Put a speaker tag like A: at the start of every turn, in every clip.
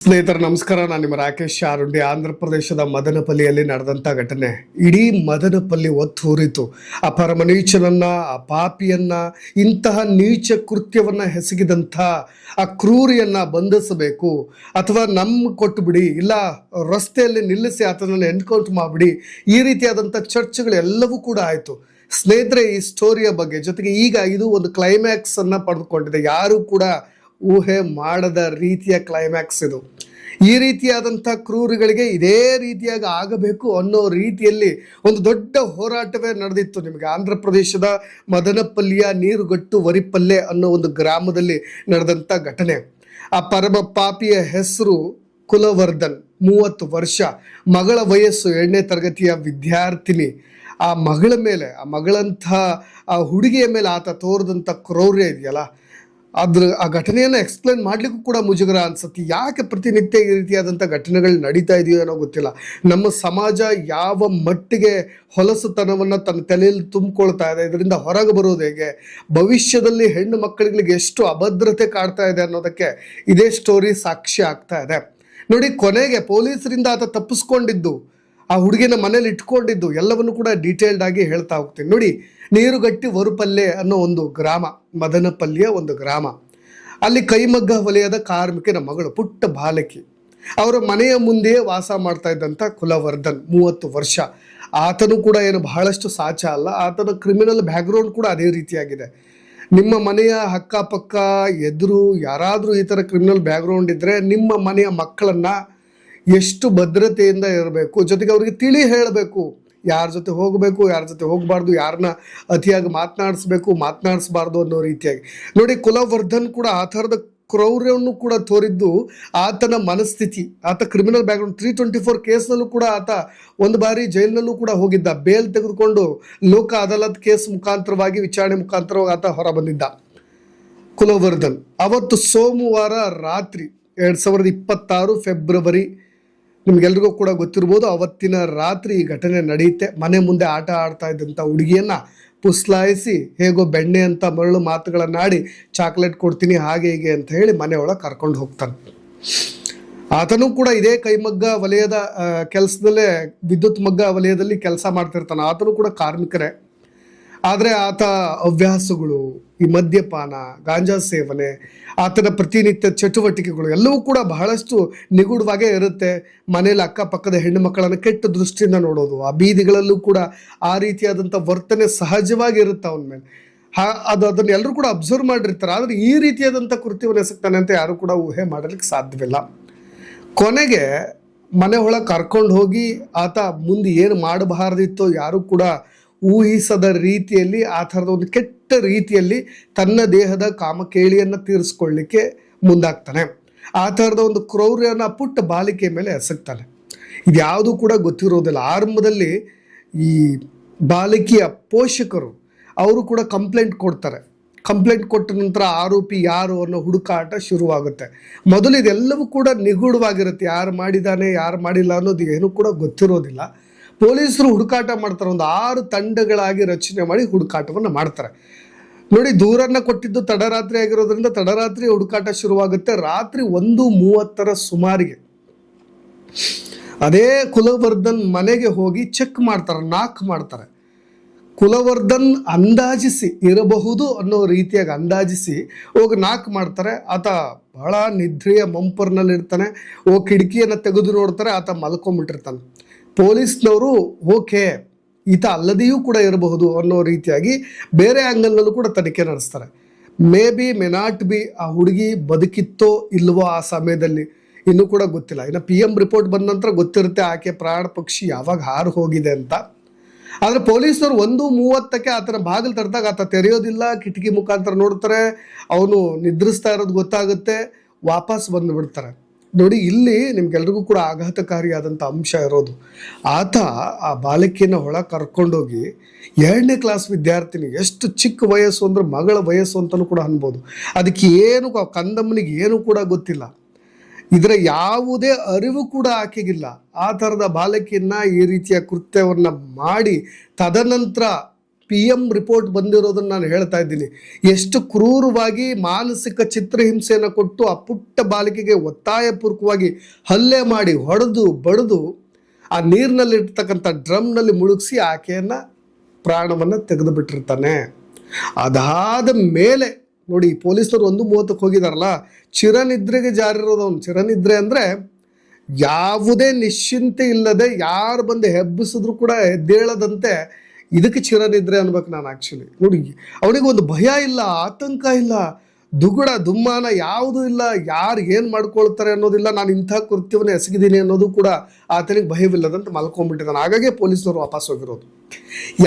A: ಸ್ನೇಹಿತರ ನಮಸ್ಕಾರ. ನಾನು ನಿಮ್ಮ ರಾಕೇಶ್ ಶಾರುಂಡಿ. ಆಂಧ್ರ ಪ್ರದೇಶದ ಮದನಪಲ್ಲಿಯಲ್ಲಿ ನಡೆದಂತ ಘಟನೆ ಇಡೀ ಮದನಪಲ್ಲಿ ಒತ್ತೂರಿತು. ಅಪರಮ ನೀಚನನ್ನ, ಆ ಪಾಪಿಯನ್ನ, ಇಂತಹ ನೀಚ ಕೃತ್ಯವನ್ನ ಎಸಗಿದಂಥ ಆ ಕ್ರೂರಿಯನ್ನ ಬಂಧಿಸಬೇಕು, ಅಥವಾ ಕೊಟ್ಟು ಬಿಡಿ, ಇಲ್ಲ ರಸ್ತೆಯಲ್ಲಿ ನಿಲ್ಲಿಸಿ ಆತನನ್ನು ಎನ್ಕೌಂಟ್ ಮಾಡಿಬಿಡಿ, ಈ ರೀತಿಯಾದಂಥ ಚರ್ಚೆಗಳು ಎಲ್ಲವೂ ಕೂಡ ಆಯಿತು. ಸ್ನೇಹಿತರೆ, ಈ ಸ್ಟೋರಿಯ ಬಗ್ಗೆ ಜೊತೆಗೆ ಈಗ ಇದು ಒಂದು ಕ್ಲೈಮ್ಯಾಕ್ಸ್ ಅನ್ನ ಪಡೆದುಕೊಂಡಿದೆ. ಯಾರು ಕೂಡ ಊಹೆ ಮಾಡದ ರೀತಿಯ ಕ್ಲೈಮ್ಯಾಕ್ಸ್ ಇದು. ಈ ರೀತಿಯಾದಂಥ ಕ್ರೂರಿಗಳಿಗೆ ಇದೇ ರೀತಿಯಾಗಿ ಆಗಬೇಕು ಅನ್ನೋ ರೀತಿಯಲ್ಲಿ ಒಂದು ದೊಡ್ಡ ಹೋರಾಟವೇ ನಡೆದಿತ್ತು. ನಿಮಗೆ ಆಂಧ್ರ ಪ್ರದೇಶದ ಮದನಪಲ್ಲಿಯ ನೀರುಗಟ್ಟು ವರಿಪಲ್ಲೆ ಅನ್ನೋ ಒಂದು ಗ್ರಾಮದಲ್ಲಿ ನಡೆದಂಥ ಘಟನೆ. ಆ ಪರಮ ಪಾಪಿಯ ಹೆಸರು ಕುಲವರ್ಧನ್, 30 ವರ್ಷ, ಮಗಳ ವಯಸ್ಸು 8ನೇ ತರಗತಿಯ ವಿದ್ಯಾರ್ಥಿನಿ. ಆ ಮಗಳ ಮೇಲೆ, ಆ ಮಗಳಂಥ ಆ ಹುಡುಗಿಯ ಮೇಲೆ ಆತ ತೋರಿದಂಥ ಕ್ರೌರ್ಯ ಇದೆಯಲ್ಲ, ಆ ಘಟನೆಯನ್ನು ಎಕ್ಸ್ಪ್ಲೇನ್ ಮಾಡ್ಲಿಕ್ಕೂ ಕೂಡ ಮುಜುಗರ ಅನ್ಸುತ್ತೆ. ಯಾಕೆ ಪ್ರತಿನಿತ್ಯ ಈ ರೀತಿಯಾದಂಥ ಘಟನೆಗಳು ನಡೀತಾ ಇದೆಯೋ ಏನೋ ಗೊತ್ತಿಲ್ಲ. ನಮ್ಮ ಸಮಾಜ ಯಾವ ಮಟ್ಟಿಗೆ ಹೊಲಸುತನವನ್ನು ತನ್ನ ತಲೆಯಲ್ಲಿ ತುಂಬಿಕೊಳ್ತಾ ಇದೆ, ಇದರಿಂದ ಹೊರಗೆ ಬರೋದು ಹೇಗೆ, ಭವಿಷ್ಯದಲ್ಲಿ ಹೆಣ್ಣು ಮಕ್ಕಳಿಗೆ ಎಷ್ಟು ಅಭದ್ರತೆ ಕಾಡ್ತಾ ಇದೆ ಅನ್ನೋದಕ್ಕೆ ಇದೇ ಸ್ಟೋರಿ ಸಾಕ್ಷಿ ಆಗ್ತಾ ಇದೆ. ನೋಡಿ, ಕೊನೆಗೆ ಪೊಲೀಸರಿಂದ ಆತ ತಪ್ಪಿಸ್ಕೊಂಡಿದ್ದು, ಆ ಹುಡುಗಿನ ಮನೇಲಿ ಇಟ್ಕೊಂಡಿದ್ದು ಎಲ್ಲವನ್ನು ಕೂಡ ಡೀಟೇಲ್ಡ್ ಆಗಿ ಹೇಳ್ತಾ ಹೋಗ್ತೀನಿ. ನೋಡಿ, ನೀರುಗಟ್ಟಿ ವರುಪಲ್ಲೆ ಅನ್ನೋ ಒಂದು ಗ್ರಾಮ, ಮದನಪಲ್ಲಿಯ ಒಂದು ಗ್ರಾಮ. ಅಲ್ಲಿ ಕೈಮಗ್ಗ ವಲಯದ ಕಾರ್ಮಿಕನ ಮಗಳು, ಪುಟ್ಟ ಬಾಲಕಿ. ಅವರ ಮನೆಯ ಮುಂದೆಯೇ ವಾಸ ಮಾಡ್ತಾ ಇದ್ದಂಥ ಕುಲವರ್ಧನ್, 30 ವರ್ಷ. ಆತನು ಕೂಡ ಏನು ಬಹಳಷ್ಟು ಸಾಚ ಅಲ್ಲ. ಆತನ ಕ್ರಿಮಿನಲ್ ಬ್ಯಾಕ್ಗ್ರೌಂಡ್ ಕೂಡ ಅದೇ ರೀತಿಯಾಗಿದೆ. ನಿಮ್ಮ ಮನೆಯ ಅಕ್ಕಪಕ್ಕ ಎದುರು ಯಾರಾದರೂ ಈ ಥರ ಕ್ರಿಮಿನಲ್ ಬ್ಯಾಕ್ಗ್ರೌಂಡ್ ಇದ್ದರೆ ನಿಮ್ಮ ಮನೆಯ ಮಕ್ಕಳನ್ನು ಎಷ್ಟು ಭದ್ರತೆಯಿಂದ ಇರಬೇಕು, ಜೊತೆಗೆ ಅವರಿಗೆ ತಿಳಿ ಹೇಳಬೇಕು, ಯಾರ ಜೊತೆ ಹೋಗಬೇಕು, ಯಾರ ಜೊತೆ ಹೋಗಬಾರ್ದು, ಯಾರನ್ನ ಅತಿಯಾಗಿ ಮಾತನಾಡಿಸ್ಬಾರ್ದು ಅನ್ನೋ ರೀತಿಯಾಗಿ. ನೋಡಿ, ಕುಲವರ್ಧನ್ ಕೂಡ ಆ ಥರದ ಕ್ರೌರ್ಯವನ್ನು ಕೂಡ ತೋರಿದ್ದು ಆತನ ಮನಸ್ಥಿತಿ. ಆತ ಕ್ರಿಮಿನಲ್ ಬ್ಯಾಕ್ಗ್ರೌಂಡ್, 324 ಕೇಸ್ನಲ್ಲೂ ಕೂಡ ಆತ ಒಂದು ಬಾರಿ ಜೈಲಿನಲ್ಲೂ ಕೂಡ ಹೋಗಿದ್ದ. ಬೇಲ್ ತೆಗೆದುಕೊಂಡು ಲೋಕ ಅದಾಲತ್ ಕೇಸ್ ಮುಖಾಂತರವಾಗಿ, ವಿಚಾರಣೆ ಮುಖಾಂತರವಾಗಿ ಆತ ಹೊರ ಬಂದಿದ್ದ ಕುಲವರ್ಧನ್. ಅವತ್ತು ಸೋಮವಾರ ರಾತ್ರಿ 2026 ಫೆಬ್ರವರಿ, ನಿಮ್ಗೆಲ್ರಿಗೂ ಕೂಡ ಗೊತ್ತಿರ್ಬೋದು, ಅವತ್ತಿನ ರಾತ್ರಿ ಈ ಘಟನೆ ನಡೆಯುತ್ತೆ. ಮನೆ ಮುಂದೆ ಆಟ ಆಡ್ತಾ ಇದ್ದಂಥ ಹುಡುಗಿಯನ್ನ ಪುಸ್ಲಾಯಿಸಿ, ಹೇಗೋ ಬೆಣ್ಣೆ ಅಂತ ಮರಳು ಮಾತುಗಳನ್ನಾಡಿ, ಚಾಕ್ಲೇಟ್ ಕೊಡ್ತೀನಿ ಹಾಗೆ ಹೀಗೆ ಅಂತ ಹೇಳಿ ಮನೆಯೊಳಗೆ ಕರ್ಕೊಂಡು ಹೋಗ್ತಾನೆ. ಆತನೂ ಕೂಡ ಇದೇ ಕೈಮಗ್ಗ ವಲಯದ ಕೆಲಸದಲ್ಲೇ, ವಿದ್ಯುತ್ ಮಗ್ಗ ವಲಯದಲ್ಲಿ ಕೆಲಸ ಮಾಡ್ತಿರ್ತಾನೆ. ಆತನು ಕೂಡ ಕಾರ್ಮಿಕರೇ. ಆದರೆ ಆತ ಹವ್ಯಾಸಗಳು, ಈ ಮದ್ಯಪಾನ, ಗಾಂಜಾ ಸೇವನೆ, ಆತನ ಪ್ರತಿನಿತ್ಯ ಚಟುವಟಿಕೆಗಳು ಎಲ್ಲವೂ ಕೂಡ ಬಹಳಷ್ಟು ನಿಗೂಢವಾಗೇ ಇರುತ್ತೆ. ಮನೇಲಿ ಅಕ್ಕಪಕ್ಕದ ಹೆಣ್ಣು ಮಕ್ಕಳನ್ನು ಕೆಟ್ಟ ದೃಷ್ಟಿಯಿಂದ ನೋಡೋದು, ಆ ಬೀದಿಗಳಲ್ಲೂ ಕೂಡ ಆ ರೀತಿಯಾದಂಥ ವರ್ತನೆ ಸಹಜವಾಗಿ ಇರುತ್ತೆ ಅವನ ಮೇಲೆ. ಅದನ್ನು ಎಲ್ಲರೂ ಕೂಡ ಅಬ್ಸರ್ವ್ ಮಾಡಿರ್ತಾರೆ. ಆದರೆ ಈ ರೀತಿಯಾದಂಥ ಕೃತ್ಯವನ್ನು ಎಸಗ್ತಾನೆ ಅಂತ ಯಾರು ಕೂಡ ಊಹೆ ಮಾಡಲಿಕ್ಕೆ ಸಾಧ್ಯವಿಲ್ಲ. ಕೊನೆಗೆ ಮನೆ ಒಳಗೆ ಕರ್ಕೊಂಡು ಹೋಗಿ ಆತ ಮುಂದೆ ಏನು ಮಾಡಬಾರ್ದಿತ್ತೋ ಯಾರು ಕೂಡ ಊಹಿಸದ ರೀತಿಯಲ್ಲಿ, ಆ ಥರದ ಒಂದು ಕೆಟ್ಟ ರೀತಿಯಲ್ಲಿ ತನ್ನ ದೇಹದ ಕಾಮಕೇಳಿಯನ್ನು ತೀರಿಸ್ಕೊಳ್ಳಿಕ್ಕೆ ಮುಂದಾಗ್ತಾನೆ. ಆ ಥರದ ಒಂದು ಕ್ರೌರ್ಯನ ಪುಟ್ಟ ಬಾಲಿಕೆ ಮೇಲೆ ಎಸಗ್ತಾನೆ. ಇದ್ಯಾವುದೂ ಕೂಡ ಗೊತ್ತಿರೋದಿಲ್ಲ. ಆರಂಭದಲ್ಲಿ ಈ ಬಾಲಕಿಯ ಪೋಷಕರು ಅವರು ಕೂಡ ಕಂಪ್ಲೇಂಟ್ ಕೊಡ್ತಾರೆ. ಕಂಪ್ಲೇಂಟ್ ಕೊಟ್ಟ ನಂತರ ಆರೋಪಿ ಯಾರು ಅನ್ನೋ ಹುಡುಕಾಟ ಶುರುವಾಗುತ್ತೆ. ಮೊದಲು ಇದೆಲ್ಲವೂ ಕೂಡ ನಿಗೂಢವಾಗಿರುತ್ತೆ. ಯಾರು ಮಾಡಿದ್ದಾನೆ, ಯಾರು ಮಾಡಿಲ್ಲ ಅನ್ನೋದು ಏನೂ ಕೂಡ ಗೊತ್ತಿರೋದಿಲ್ಲ. ಪೊಲೀಸರು ಹುಡುಕಾಟ ಮಾಡ್ತಾರೆ. ಒಂದು 6 ತಂಡಗಳಾಗಿ ರಚನೆ ಮಾಡಿ ಹುಡುಕಾಟವನ್ನು ಮಾಡ್ತಾರೆ. ನೋಡಿ, ದೂರನ್ನ ಕೊಟ್ಟಿದ್ದು ತಡರಾತ್ರಿ ಆಗಿರೋದ್ರಿಂದ ತಡರಾತ್ರಿ ಹುಡುಕಾಟ ಶುರುವಾಗುತ್ತೆ. ರಾತ್ರಿ 1:30 ಸುಮಾರಿಗೆ ಅದೇ ಕುಲವರ್ಧನ್ ಮನೆಗೆ ಹೋಗಿ ಚೆಕ್ ಮಾಡ್ತಾರೆ, ನಾಕ್ ಮಾಡ್ತಾರೆ. ಕುಲವರ್ಧನ್ ಅಂದಾಜಿಸಿ ಇರಬಹುದು ಅನ್ನೋ ರೀತಿಯಾಗಿ ಅಂದಾಜಿಸಿ ಹೋಗಿ ನಾಕ್ ಮಾಡ್ತಾರೆ. ಆತ ಬಹಳ ನಿದ್ರೆಯ ಮಂಪರ್ನಲ್ಲಿರ್ತಾನೆ. ಕಿಟಕಿಯನ್ನು ತೆಗೆದು ನೋಡ್ತಾರೆ, ಆತ ಮಲ್ಕೊಂಡ್ಬಿಟ್ಟಿರ್ತಾನೆ. ಪೊಲೀಸ್ನವರು ಓಕೆ, ಈತ ಅಲ್ಲದೆಯೂ ಕೂಡ ಇರಬಹುದು ಅನ್ನೋ ರೀತಿಯಾಗಿ ಬೇರೆ ಆ್ಯಂಗಲ್ನಲ್ಲೂ ಕೂಡ ತನಿಖೆ ನಡೆಸ್ತಾರೆ. ಮೇ ನಾಟ್ ಬಿ ಆ ಹುಡುಗಿ ಬದುಕಿತ್ತೋ ಇಲ್ವೋ ಆ ಸಮಯದಲ್ಲಿ ಇನ್ನೂ ಕೂಡ ಗೊತ್ತಿಲ್ಲ. ಇನ್ನು PM ರಿಪೋರ್ಟ್ ಬಂದ ನಂತರ ಗೊತ್ತಿರುತ್ತೆ ಆಕೆ ಪ್ರಾಣ ಪಕ್ಷಿ ಯಾವಾಗ ಹಾರು ಹೋಗಿದೆ ಅಂತ. ಆದರೆ ಪೊಲೀಸರು 1:30 ಆತನ ಬಾಗಿಲು ತಡೆದಾಗ ಆತ ತೆರೆಯೋದಿಲ್ಲ. ಕಿಟಕಿ ಮುಖಾಂತರ ನೋಡ್ತಾರೆ, ಅವನು ನಿದ್ರಿಸ್ತಾ ಇರೋದು ಗೊತ್ತಾಗುತ್ತೆ, ವಾಪಸ್ ಬಂದುಬಿಡ್ತಾರೆ. ನೋಡಿ, ಇಲ್ಲಿ ನಿಮ್ಗೆಲ್ರಿಗೂ ಕೂಡ ಆಘಾತಕಾರಿಯಾದಂಥ ಅಂಶ ಇರೋದು, ಆತ ಆ ಬಾಲಕಿಯನ್ನು ಒಳಗೆ ಕರ್ಕೊಂಡೋಗಿ 2ನೇ ಕ್ಲಾಸ್ ವಿದ್ಯಾರ್ಥಿನಿ, ಎಷ್ಟು ಚಿಕ್ಕ ವಯಸ್ಸು ಅಂದರೆ ಮಗಳ ವಯಸ್ಸು ಅಂತಲೂ ಕೂಡ ಅನ್ಬೋದು. ಅದಕ್ಕೆ ಏನು ಕಂದಮ್ಮನಿಗೆ ಏನೂ ಕೂಡ ಗೊತ್ತಿಲ್ಲ. ಇದರ ಯಾವುದೇ ಅರಿವು ಕೂಡ ಆಕೆಗಿಲ್ಲ. ಆ ಥರದ ಬಾಲಕಿಯನ್ನು ಈ ರೀತಿಯ ಕೃತ್ಯವನ್ನು ಮಾಡಿ ತದನಂತರ PM ರಿಪೋರ್ಟ್ ಬಂದಿರೋದನ್ನ ನಾನು ಹೇಳ್ತಾ ಇದ್ದೀನಿ. ಎಷ್ಟು ಕ್ರೂರವಾಗಿ ಮಾನಸಿಕ ಚಿತ್ರಹಿಂಸೆಯನ್ನು ಕೊಟ್ಟು ಆ ಪುಟ್ಟ ಬಾಲಿಕೆಗೆ ಒತ್ತಾಯಪೂರ್ವಕವಾಗಿ ಹಲ್ಲೆ ಮಾಡಿ ಹೊಡೆದು ಬಡಿದು ಆ ನೀರಿನಲ್ಲಿರ್ತಕ್ಕಂಥ ಡ್ರಮ್ನಲ್ಲಿ ಮುಳುಗಿಸಿ ಆಕೆಯನ್ನು ಪ್ರಾಣವನ್ನು ತೆಗೆದು ಬಿಟ್ಟಿರ್ತಾನೆ. ಅದಾದ ಮೇಲೆ ನೋಡಿ, ಪೊಲೀಸರು 1:30 ಹೋಗಿದಾರಲ್ಲ, ಚಿರನಿದ್ರೆಗೆ ಜಾರಿರೋದು ಅವನು. ಚಿರನಿದ್ರೆ ಅಂದರೆ ಯಾವುದೇ ನಿಶ್ಚಿಂತೆ ಇಲ್ಲದೆ ಯಾರು ಬಂದು ಹೆಬ್ಬಿಸಿದ್ರು ಕೂಡ ಎದ್ದೇಳದಂತೆ, ಇದಕ್ಕೆ ಚಿರನಿದ್ರೆ ಅನ್ಬೇಕು ನಾನು ಆ್ಯಕ್ಚುಲಿ. ನೋಡಿ, ಅವನಿಗೆ ಒಂದು ಭಯ ಇಲ್ಲ, ಆತಂಕ ಇಲ್ಲ, ದುಗುಡ ದುಮ್ಮಾನ ಯಾವುದೂ ಇಲ್ಲ, ಯಾರು ಏನು ಮಾಡ್ಕೊಳ್ತಾರೆ ಅನ್ನೋದಿಲ್ಲ. ನಾನು ಇಂಥ ಕೃತ್ಯವನ್ನು ಎಸಗಿದ್ದೀನಿ ಅನ್ನೋದು ಕೂಡ ಆತನಿಗೆ ಭಯವಿಲ್ಲದಂತೆ ಮಲ್ಕೊಂಡ್ಬಿಟ್ಟಿದ್ದಾನೆ. ಹಾಗಾಗಿ ಪೊಲೀಸರು ವಾಪಸ್ ಹೋಗಿರೋದು.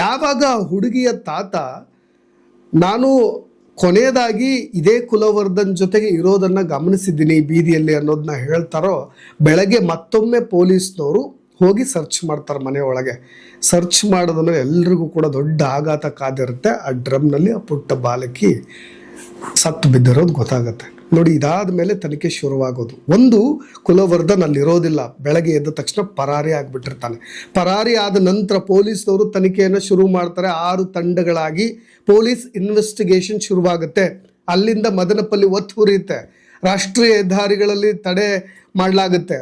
A: ಯಾವಾಗ ಹುಡುಗಿಯ ತಾತ ನಾನು ಕೊನೆಯದಾಗಿ ಇದೇ ಕುಲವರ್ಧನ್ ಜೊತೆಗೆ ಇರೋದನ್ನು ಗಮನಿಸಿದ್ದೀನಿ ಬೀದಿಯಲ್ಲಿ ಅನ್ನೋದನ್ನ ಹೇಳ್ತಾರೋ, ಬೆಳಗ್ಗೆ ಮತ್ತೊಮ್ಮೆ ಪೊಲೀಸ್ನವರು ಹೋಗಿ ಸರ್ಚ್ ಮಾಡ್ತಾರೆ ಮನೆ ಒಳಗೆ. ಸರ್ಚ್ ಮಾಡಿದ ಮೇಲೆ ಎಲ್ರಿಗೂ ಕೂಡ ದೊಡ್ಡ ಆಘಾತ ಕಾದಿರುತ್ತೆ. ಆ ಡ್ರಮ್ನಲ್ಲಿ ಆ ಪುಟ್ಟ ಬಾಲಕಿ ಸತ್ತು ಬಿದ್ದಿರೋದು ಗೊತ್ತಾಗುತ್ತೆ. ನೋಡಿ, ಇದಾದ ಮೇಲೆ ತನಿಖೆ ಶುರುವಾಗೋದು. ಒಂದು, ಕುಲವರ್ಧನ್ ಅಲ್ಲಿರೋದಿಲ್ಲ, ಬೆಳಗ್ಗೆ ಎದ್ದ ತಕ್ಷಣ ಪರಾರಿ ಆಗಿಬಿಟ್ಟಿರ್ತಾನೆ. ಪರಾರಿ ಆದ ನಂತರ ಪೊಲೀಸ್ನವರು ತನಿಖೆಯನ್ನು ಶುರು ಮಾಡ್ತಾರೆ. 6 ತಂಡಗಳಾಗಿ ಪೊಲೀಸ್ ಇನ್ವೆಸ್ಟಿಗೇಷನ್ ಶುರುವಾಗುತ್ತೆ. ಅಲ್ಲಿಂದ ಮದನಪಲ್ಲಿ ಒತ್ತು ಹುರಿಯುತ್ತೆ. ರಾಷ್ಟ್ರೀಯ ಹೆದ್ದಾರಿಗಳಲ್ಲಿ ತಡೆ ಮಾಡಲಾಗುತ್ತೆ,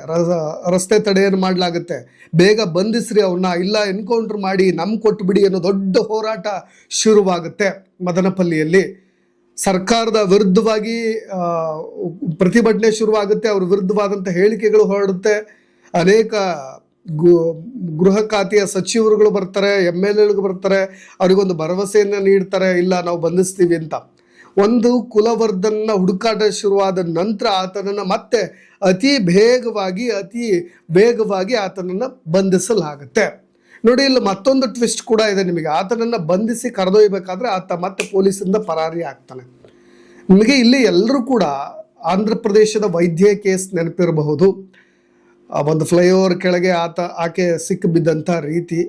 A: ರಸ್ತೆ ತಡೆಯನ್ನು ಮಾಡಲಾಗುತ್ತೆ. ಬೇಗ ಬಂಧಿಸ್ರಿ ಅವನ್ನ, ಇಲ್ಲ ಎನ್ಕೌಂಟರ್ ಮಾಡಿ ನಮ್ಗೆ ಕೊಟ್ಟುಬಿಡಿ ಅನ್ನೋ ದೊಡ್ಡ ಹೋರಾಟ ಶುರುವಾಗುತ್ತೆ ಮದನಪಲ್ಲಿಯಲ್ಲಿ. ಸರ್ಕಾರದ ವಿರುದ್ಧವಾಗಿ ಪ್ರತಿಭಟನೆ ಶುರುವಾಗುತ್ತೆ. ಅವ್ರ ವಿರುದ್ಧವಾದಂಥ ಹೇಳಿಕೆಗಳು ಹೊರಡುತ್ತೆ. ಅನೇಕ ಗೃಹ ಖಾತೆಯ ಸಚಿವರುಗಳು ಬರ್ತಾರೆ, MLAಗಳು ಬರ್ತಾರೆ, ಅವರಿಗೊಂದು ಭರವಸೆಯನ್ನು ನೀಡ್ತಾರೆ, ಇಲ್ಲ ನಾವು ಬಂಧಿಸ್ತೀವಿ ಅಂತ. ಒಂದು ಕುಲವರ್ಧನ್ನ ಹುಡುಕಾಟ ಶುರುವಾದ ನಂತರ ಆತನನ್ನು ಮತ್ತೆ ಅತಿ ವೇಗವಾಗಿ ಆತನನ್ನು ಬಂಧಿಸಲಾಗುತ್ತೆ. ನೋಡಿ, ಇಲ್ಲಿ ಮತ್ತೊಂದು ಟ್ವಿಸ್ಟ್ ಕೂಡ ಇದೆ ನಿಮಗೆ. ಆತನನ್ನು ಬಂಧಿಸಿ ಕರೆದೊಯ್ಯಬೇಕಾದ್ರೆ ಆತ ಮತ್ತೆ ಪೊಲೀಸರಿಂದ ಪರಾರಿ ಆಗ್ತಾನೆ. ನಿಮಗೆ ಇಲ್ಲಿ ಎಲ್ಲರೂ ಕೂಡ ಆಂಧ್ರ ಪ್ರದೇಶದ ವೈದ್ಯ ಕೇಸ್ ನೆನಪಿರಬಹುದು. ಒಂದು ಫ್ಲೈಓವರ್ ಕೆಳಗೆ ಆಕೆ ಸಿಕ್ಕಿಬಿದ್ದಂಥ ರೀತಿ,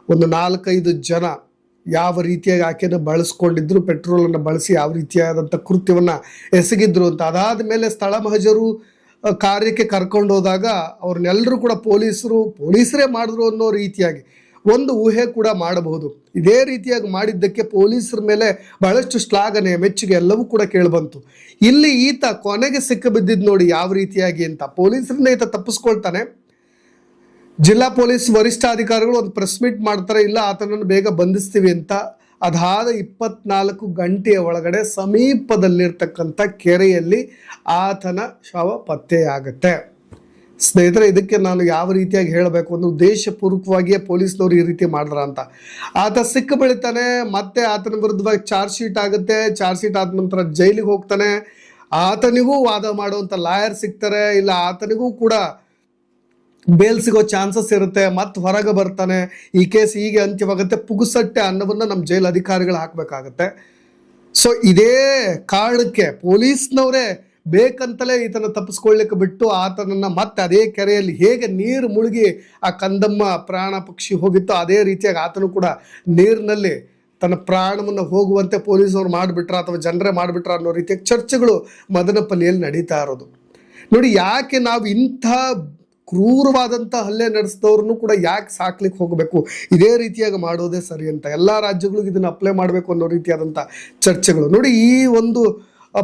A: ಒಂದು 4-5 ಜನ ಯಾವ ರೀತಿಯಾಗಿ ಆಕೆಯನ್ನು ಬಳಸ್ಕೊಂಡಿದ್ರು, ಪೆಟ್ರೋಲನ್ನು ಬಳಸಿ ಯಾವ ರೀತಿಯಾದಂಥ ಕೃತ್ಯವನ್ನು ಎಸಗಿದ್ರು ಅಂತ. ಅದಾದ ಮೇಲೆ ಸ್ಥಳ ಮಹಜರು ಕಾರ್ಯಕ್ಕೆ ಕರ್ಕೊಂಡು ಹೋದಾಗ ಅವ್ರನ್ನೆಲ್ಲರೂ ಕೂಡ ಪೊಲೀಸರೇ ಮಾಡಿದ್ರು ಅನ್ನೋ ರೀತಿಯಾಗಿ ಒಂದು ಊಹೆ ಕೂಡ ಮಾಡಬಹುದು. ಇದೇ ರೀತಿಯಾಗಿ ಮಾಡಿದ್ದಕ್ಕೆ ಪೊಲೀಸರ ಮೇಲೆ ಬಹಳಷ್ಟು ಶ್ಲಾಘನೆ, ಮೆಚ್ಚುಗೆ ಎಲ್ಲವೂ ಕೂಡ ಕೇಳಿಬಂತು. ಇಲ್ಲಿ ಈತ ಕೊನೆಗೆ ಸಿಕ್ಕಿಬಿದ್ದಿದ್ದು ನೋಡಿ ಯಾವ ರೀತಿಯಾಗಿ ಅಂತ. ಪೊಲೀಸರಿಂದ ಈತ ತಪ್ಪಿಸ್ಕೊಳ್ತಾನೆ. ಜಿಲ್ಲಾ ಪೊಲೀಸ್ ವರಿಷ್ಠಾಧಿಕಾರಿಗಳು ಒಂದು ಪ್ರೆಸ್ ಮೀಟ್ ಮಾಡ್ತಾರೆ, ಇಲ್ಲ ಆತನನ್ನು ಬೇಗ ಬಂಧಿಸ್ತೀವಿ ಅಂತ. ಅದಾದ 24 ಗಂಟೆಯ ಒಳಗಡೆ ಸಮೀಪದಲ್ಲಿರ್ತಕ್ಕಂಥ ಕೆರೆಯಲ್ಲಿ ಆತನ ಶವ ಪತ್ತೆಯಾಗುತ್ತೆ. ಸ್ನೇಹಿತರೆ, ಇದಕ್ಕೆ ನಾನು ಯಾವ ರೀತಿಯಾಗಿ ಹೇಳಬೇಕು, ಒಂದು ಉದ್ದೇಶಪೂರ್ವಕವಾಗಿಯೇ ಪೊಲೀಸ್ನವರು ಈ ರೀತಿ ಮಾಡಿದ್ರ ಅಂತ. ಆತ ಸಿಕ್ಕ ಬೆಳಿತಾನೆ, ಮತ್ತೆ ಆತನ ವಿರುದ್ಧವಾಗಿ ಚಾರ್ಜ್ ಶೀಟ್ ಆಗುತ್ತೆ. ಚಾರ್ಜ್ ಶೀಟ್ ಆದ ನಂತರ ಜೈಲಿಗೆ ಹೋಗ್ತಾನೆ. ಆತನಿಗೂ ವಾದ ಮಾಡುವಂಥ ಲಾಯರ್ ಸಿಗ್ತಾರೆ, ಇಲ್ಲ ಆತನಿಗೂ ಕೂಡ ಬೇಲ್ ಸಿಗೋ ಚಾನ್ಸಸ್ ಇರುತ್ತೆ. ಮತ್ತೆ ಹೊರಗೆ ಬರ್ತಾನೆ. ಈ ಕೇಸ್ ಹೀಗೆ ಅಂತ್ಯವಾಗುತ್ತೆ. ಪುಗುಸಟ್ಟೆ ಅನ್ನವನ್ನು ನಮ್ಮ ಜೈಲು ಅಧಿಕಾರಿಗಳು ಹಾಕಬೇಕಾಗತ್ತೆ. ಸೊ ಇದೇ ಕಾರಣಕ್ಕೆ ಪೊಲೀಸ್ನವರೇ ಬೇಕಂತಲೇ ಈತನ ತಪ್ಪಿಸ್ಕೊಳ್ಳಿಕ್ಕೆ ಬಿಟ್ಟು ಆತನನ್ನು ಮತ್ತೆ ಅದೇ ಕೆರೆಯಲ್ಲಿ ಹೇಗೆ ನೀರು ಮುಳುಗಿ ಆ ಕಂದಮ್ಮ ಪ್ರಾಣ ಪಕ್ಷಿ ಹೋಗಿತ್ತೋ ಅದೇ ರೀತಿಯಾಗಿ ಆತನು ಕೂಡ ನೀರಿನಲ್ಲಿ ತನ್ನ ಪ್ರಾಣವನ್ನು ಹೋಗುವಂತೆ ಪೊಲೀಸರು ಮಾಡಿಬಿಟ್ರ ಅಥವಾ ಜನರೇ ಮಾಡಿಬಿಟ್ರ ಅನ್ನೋ ರೀತಿಯ ಚರ್ಚೆಗಳು ಮದನಪಲ್ಲಿಯಲ್ಲಿ ನಡೀತಾ ಇರೋದು. ನೋಡಿ, ಯಾಕೆ ನಾವು ಇಂಥ ಕ್ರೂರವಾದಂಥ ಹಲ್ಲೆ ನಡೆಸಿದವ್ರನ್ನು ಕೂಡ ಯಾಕೆ ಸಾಕ್ಲಿಕ್ಕೆ ಹೋಗಬೇಕು, ಇದೇ ರೀತಿಯಾಗಿ ಮಾಡೋದೇ ಸರಿ ಅಂತ ಎಲ್ಲ ರಾಜ್ಯಗಳಿಗೂ ಇದನ್ನು ಅಪ್ಲೈ ಮಾಡಬೇಕು ಅನ್ನೋ ರೀತಿಯಾದಂಥ ಚರ್ಚೆಗಳು. ನೋಡಿ, ಈ ಒಂದು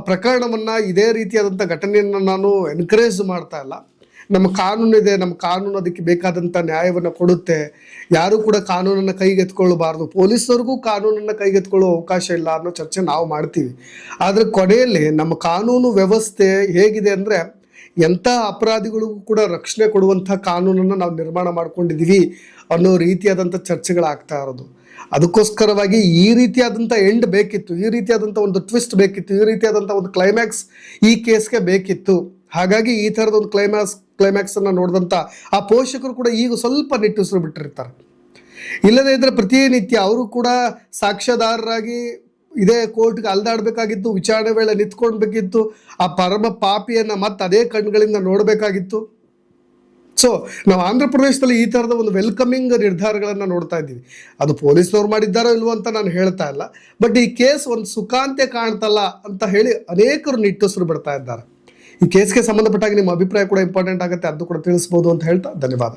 A: ಪ್ರಕರಣವನ್ನು, ಇದೇ ರೀತಿಯಾದಂಥ ಘಟನೆಯನ್ನು ನಾನು ಎನ್ಕರೇಜ್ ಮಾಡ್ತಾ ಇಲ್ಲ. ನಮ್ಮ ಕಾನೂನಿದೆ, ನಮ್ಮ ಕಾನೂನು ಅದಕ್ಕೆ ಬೇಕಾದಂಥ ನ್ಯಾಯವನ್ನು ಕೊಡುತ್ತೆ. ಯಾರೂ ಕೂಡ ಕಾನೂನನ್ನು ಕೈಗೆತ್ಕೊಳ್ಳಬಾರ್ದು, ಪೊಲೀಸರಿಗೂ ಕಾನೂನನ್ನು ಕೈಗೆತ್ಕೊಳ್ಳೋ ಅವಕಾಶ ಇಲ್ಲ ಅನ್ನೋ ಚರ್ಚೆ ನಾವು ಮಾಡ್ತೀವಿ. ಆದರೆ ಕೊನೆಯಲ್ಲಿ ನಮ್ಮ ಕಾನೂನು ವ್ಯವಸ್ಥೆ ಹೇಗಿದೆ ಅಂದರೆ, ಎಂಥ ಅಪರಾಧಿಗಳಿಗೂ ಕೂಡ ರಕ್ಷಣೆ ಕೊಡುವಂಥ ಕಾನೂನನ್ನು ನಾವು ನಿರ್ಮಾಣ ಮಾಡ್ಕೊಂಡಿದ್ದೀವಿ ಅನ್ನೋ ರೀತಿಯಾದಂಥ ಚರ್ಚೆಗಳಾಗ್ತಾ ಇರೋದು. ಅದಕ್ಕೋಸ್ಕರವಾಗಿ ಈ ರೀತಿಯಾದಂಥ ಎಂಡ್ ಬೇಕಿತ್ತು, ಈ ರೀತಿಯಾದಂಥ ಒಂದು ಟ್ವಿಸ್ಟ್ ಬೇಕಿತ್ತು, ಈ ರೀತಿಯಾದಂಥ ಒಂದು ಕ್ಲೈಮ್ಯಾಕ್ಸ್ ಈ ಕೇಸ್ಗೆ ಬೇಕಿತ್ತು. ಹಾಗಾಗಿ ಈ ಥರದ ಒಂದು ಕ್ಲೈಮ್ಯಾಕ್ಸನ್ನು ನೋಡಿದಂಥ ಆ ಪೋಷಕರು ಕೂಡ ಈಗ ಸ್ವಲ್ಪ ನಿಟ್ಟುಸಿರು ಬಿಟ್ಟಿರ್ತಾರೆ. ಇಲ್ಲದೇ ಇದ್ದರೆ ಪ್ರತಿನಿತ್ಯ ಅವರು ಕೂಡ ಸಾಕ್ಷ್ಯದಾರರಾಗಿ ಇದೇ ಕೋರ್ಟ್ಗೆ ಅಲ್ದಾಡಬೇಕಾಗಿತ್ತು, ವಿಚಾರಣೆ ವೇಳೆ ನಿಂತ್ಕೊಳ್ಬೇಕಿತ್ತು, ಆ ಪರಮ ಪಾಪಿಯನ್ನು ಮತ್ತೆ ಅದೇ ಕಣ್ಗಳಿಂದ ನೋಡಬೇಕಾಗಿತ್ತು. ಸೊ ನಾವು ಆಂಧ್ರ ಪ್ರದೇಶದಲ್ಲಿ ಈ ಥರದ ಒಂದು ವೆಲ್ಕಮಿಂಗ್ ನಿರ್ಧಾರಗಳನ್ನು ನೋಡ್ತಾ ಇದ್ದೀವಿ. ಅದು ಪೊಲೀಸ್ನವ್ರು ಮಾಡಿದ್ದಾರೋ ಇಲ್ವೋ ಅಂತ ನಾನು ಹೇಳ್ತಾ ಇಲ್ಲ, ಬಟ್ ಈ ಕೇಸ್ ಒಂದು ಸುಖಾಂತ್ಯ ಕಾಣ್ತಲ್ಲ ಅಂತ ಹೇಳಿ ಅನೇಕರು ನಿಟ್ಟುಸಿರು ಬಿಡ್ತಾ ಇದ್ದಾರೆ. ಈ ಕೇಸ್ಗೆ ಸಂಬಂಧಪಟ್ಟಾಗ ನಿಮ್ಮ ಅಭಿಪ್ರಾಯ ಕೂಡ ಇಂಪಾರ್ಟೆಂಟ್ ಆಗುತ್ತೆ, ಅದು ಕೂಡ ತಿಳಿಸ್ಬೋದು ಅಂತ ಹೇಳ್ತಾ ಧನ್ಯವಾದ.